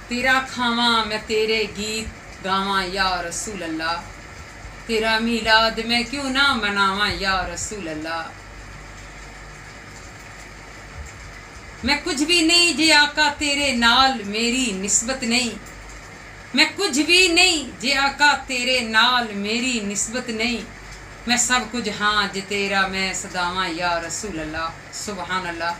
तेरा खावा मैं तेरे गीत गावा या रसूल अल्लाह, तेरा मीलाद मैं क्यों ना मनावा या रसूल अल्लाह। मैं कुछ भी नहीं जे आका तेरे नाल मेरी निस्बत नहीं, मैं कुछ भी नहीं जे आका तेरे नाल मेरी निस्बत नहीं, मैं सब कुछ हाँ जे तेरा मैं सदावा या रसूल अल्लाह। सुबहान अल्लाह।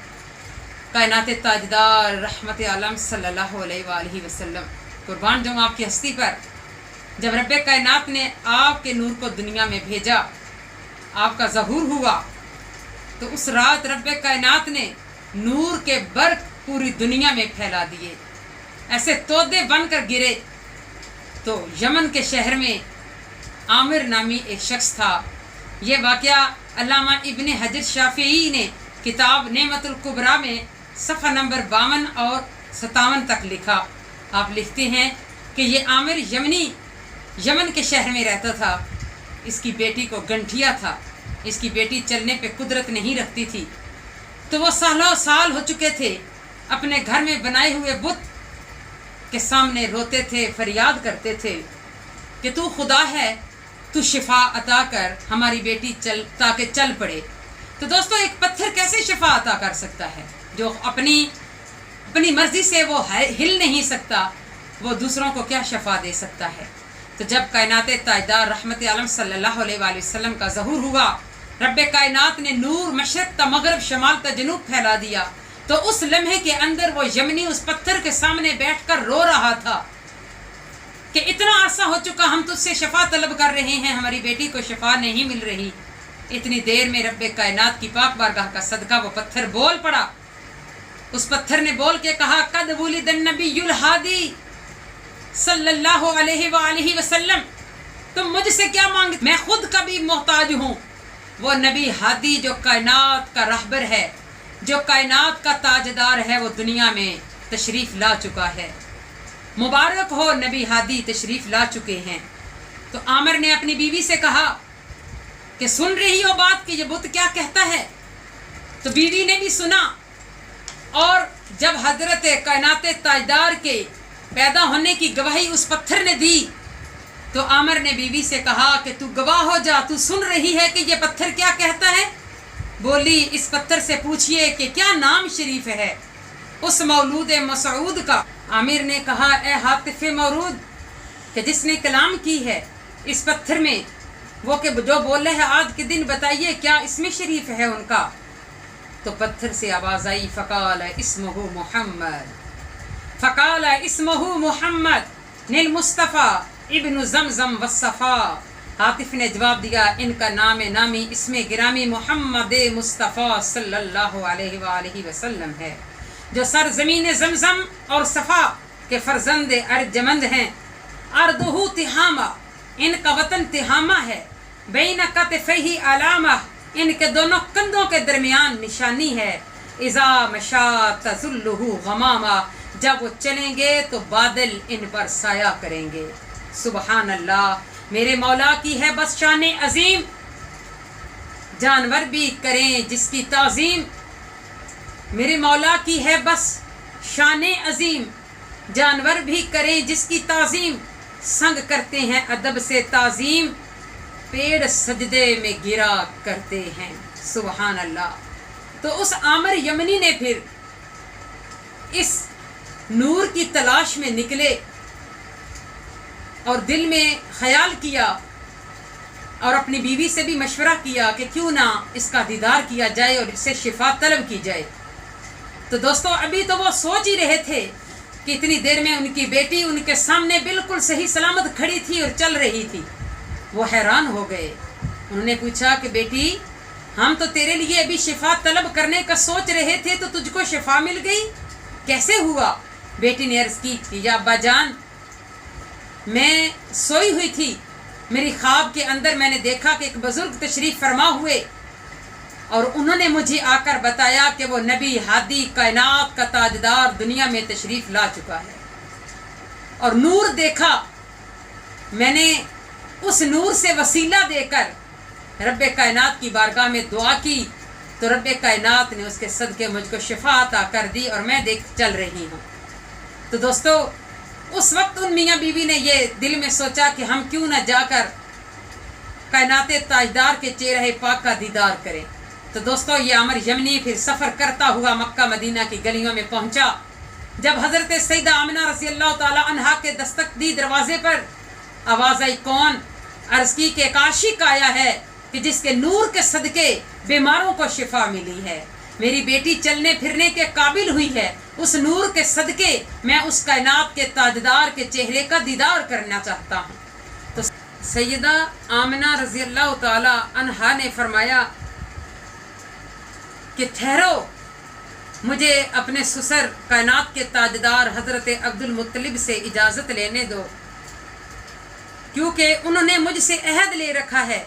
कायनात ताजदार रहमत आलम सल्लल्लाहु अलैहि वसल्लम, कुर्बान जाऊँ आपकी हस्ती पर। जब रब कायनात ने आपके नूर को दुनिया में भेजा, आपका ज़हूर हुआ, तो उस रात रब कायनात ने नूर के बर्क पूरी दुनिया में फैला दिए, ऐसे तोदे बनकर गिरे। तो यमन के शहर में आमिर नामी एक शख्स था। ये वाक़या अल्लामा इब्ने हजर शाफ़िई ने किताब नेमतुल कुबरा में सफ़ा नंबर 52 और 57 तक लिखा। आप लिखते हैं कि ये आमिर यमन के शहर में रहता था। इसकी बेटी को गंठिया था, इसकी बेटी चलने पे कुदरत नहीं रखती थी। तो वो सालों साल हो चुके थे, अपने घर में बनाए हुए बुत के सामने रोते थे, फरियाद करते थे कि तू खुदा है, तू शिफा अता कर, हमारी बेटी ताकि चल पड़े। तो दोस्तों, एक पत्थर कैसे शिफा अता कर सकता है? जो अपनी मर्जी से वो हिल नहीं सकता, वो दूसरों को क्या शिफा दे सकता है? तो जब कायनात ताजदार रहमत आलम सल्लल्लाहु अलैहि वसल्लम का ज़हूर हुआ, रब कायनात ने नूर मशरक़ ता मगरब शमाल ता जनूब फैला दिया। तो उस लम्हे के अंदर वो यमनी उस पत्थर के सामने बैठकर रो रहा था कि इतना अरसा हो चुका, हम तुझसे शफा तलब कर रहे हैं, हमारी बेटी को शफा नहीं मिल रही। इतनी देर में रब कायनात की पाक बारगाह का सदका वो पत्थर बोल पड़ा। उस पत्थर ने बोल के कहा, कद वुलिदन नबियुल हादी सल्लल्लाहु अलैहि वसल्लम, तुम मुझसे क्या मांगते? मैं खुद कभी मोहताज हूँ। वो नबी हादी जो कायनात का रहबर है, जो कायनात का ताजदार है, वो दुनिया में तशरीफ़ ला चुका है। मुबारक हो, नबी हादी तशरीफ़ ला चुके हैं। तो आमिर ने अपनी बीवी से कहा कि सुन रही हो बात कि ये बुत क्या कहता है? तो बीवी ने भी सुना। और जब हजरत कायनात ताजदार के पैदा होने की गवाही उस पत्थर ने दी, तो आमिर ने बीवी से कहा कि तू गवाह हो जा, तू सुन रही है कि ये पत्थर क्या कहता है? बोली, इस पत्थर से पूछिए कि क्या नाम शरीफ है उस मौलूद मसऊद का। आमिर ने कहा, ए हातिफ मौरूद, कि जिसने कलाम की है इस पत्थर में, वो कि जो बोले है आज के दिन, बताइए क्या इसमें शरीफ है उनका? तो पत्थर से आवाज़ आई, फ़क़ाल इस्मुहु मोहम्मद, फ़क़ाल इस्मुहु मोहम्मद निल मुस्तफ़ा इब्न ज़मज़म वस्सफ़ा। हातिफ ने जवाब दिया, इनका नाम नामी इसमें गिरामी मोहम्मद मुस्तफ़ा सल्लल्लाहु अलैहि वसल्लम है, जो सर ज़मीन ज़मज़म और सफ़ा के फ़र्जंद अर्जमंद हैं। अर्दुहु तिहामा, इनका वतन तिहामा है। बैन कतफ़ैहि अलामा, इनके दोनों कंधों के दरमियान निशानी है। इज़ा मशा तज़ुल्लुहु गमामा, जब वो चलेंगे तो बादल इन पर साया करेंगे। सुबहान अल्लाह, मेरे मौला की है बस शान अजीम, जानवर भी करें जिसकी ताज़ीम। मेरे मौला की है बस शान अजीम, जानवर भी करें जिसकी ताज़ीम। संग करते हैं अदब से ताज़ीम, पेड़ सजदे में गिरा करते हैं। सुबहान अल्लाह। तो उस आमिर यमनी ने फिर इस नूर की तलाश में निकले और दिल में ख्याल किया और अपनी बीवी से भी मशवरा किया कि क्यों ना इसका दीदार किया जाए और इससे शिफा तलब की जाए। तो दोस्तों, अभी तो वो सोच ही रहे थे कि इतनी देर में उनकी बेटी उनके सामने बिल्कुल सही सलामत खड़ी थी और चल रही थी। वो हैरान हो गए। उन्होंने पूछा कि बेटी, हम तो तेरे लिए अभी शिफा तलब करने का सोच रहे थे, तो तुझको शिफा मिल गई, कैसे हुआ? बेटी ने अर्ज़ की कि या अब्बा जान, मैं सोई हुई थी, मेरी ख्वाब के अंदर मैंने देखा कि एक बुजुर्ग तशरीफ़ फरमा हुए और उन्होंने मुझे आकर बताया कि वो नबी हादी कायनात का ताजदार दुनिया में तशरीफ़ ला चुका है। और नूर देखा, मैंने उस नूर से वसीला देकर रब कायनात की बारगाह में दुआ की, तो रब कायनात ने उसके सदके मुझको शिफा अता कर दी और मैं चल रही हूँ। तो दोस्तों, اس وقت ان میاں بیوی نے یہ دل میں سوچا کہ ہم کیوں نہ جا کر کائنات تاجدار کے چہرہ پاک کا دیدار کریں. تو دوستو یہ عامر یمنی پھر سفر کرتا ہوا مکہ مدینہ کی گلیوں میں پہنچا. جب حضرت سیدہ آمنہ رضی اللہ تعالی عنہا کے دستک دی دروازے پر، آواز آئی کون؟ عرض کی کہ ایک عاشق آیا ہے کہ جس کے نور کے صدقے بیماروں کو شفا ملی ہے. میری بیٹی چلنے پھرنے کے قابل ہوئی ہے، اس نور کے صدقے میں اس کائنات کے تاجدار کے چہرے کا دیدار کرنا چاہتا ہوں. تو سیدہ آمنہ رضی اللہ تعالی عنہا نے فرمایا کہ ٹھہرو، مجھے اپنے سسر کائنات کے تاجدار حضرت عبد المطلب سے اجازت لینے دو، کیونکہ انہوں نے مجھ سے عہد لے رکھا ہے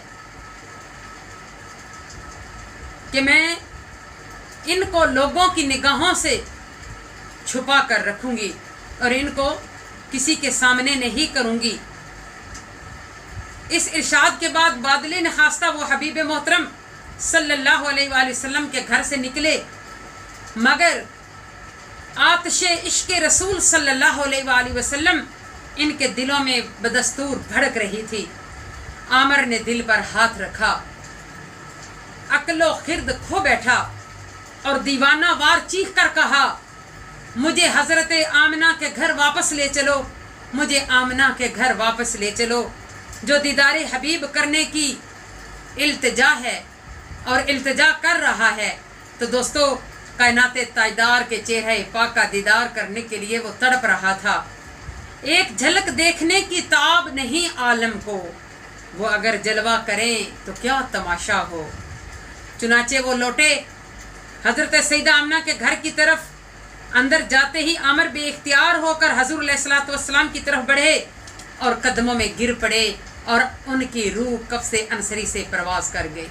کہ میں ان کو لوگوں کی نگاہوں سے چھپا کر رکھوں گی اور ان کو کسی کے سامنے نہیں کروں گی. اس ارشاد کے بعد بادل نخواستہ وہ حبیب محترم صلی اللہ علیہ وآلہ وسلم کے گھر سے نکلے، مگر آتش عشق رسول صلی اللہ علیہ وآلہ وسلم ان کے دلوں میں بدستور بھڑک رہی تھی. عامر نے دل پر ہاتھ رکھا، عقل و خرد کھو بیٹھا اور دیوانہ وار چیخ کر کہا، مجھے حضرت آمنہ کے گھر واپس لے چلو، مجھے آمنہ کے گھر واپس لے چلو. جو دیدار حبیب کرنے کی التجا ہے اور التجا کر رہا ہے، تو دوستو کائنات تاجدار کے چہرہ پاک کا دیدار کرنے کے لیے وہ تڑپ رہا تھا. ایک جھلک دیکھنے کی تاب نہیں عالم کو، وہ اگر جلوہ کریں تو کیا تماشا ہو. چنانچہ وہ لوٹے حضرت سیدہ آمنہ کے گھر کی طرف. اندر جاتے ہی عامر بے اختیار ہو کر حضور علیہ الصلوۃ والسلام کی طرف بڑھے اور قدموں میں گر پڑے اور ان کی روح قفس انصری سے پرواز کر گئی.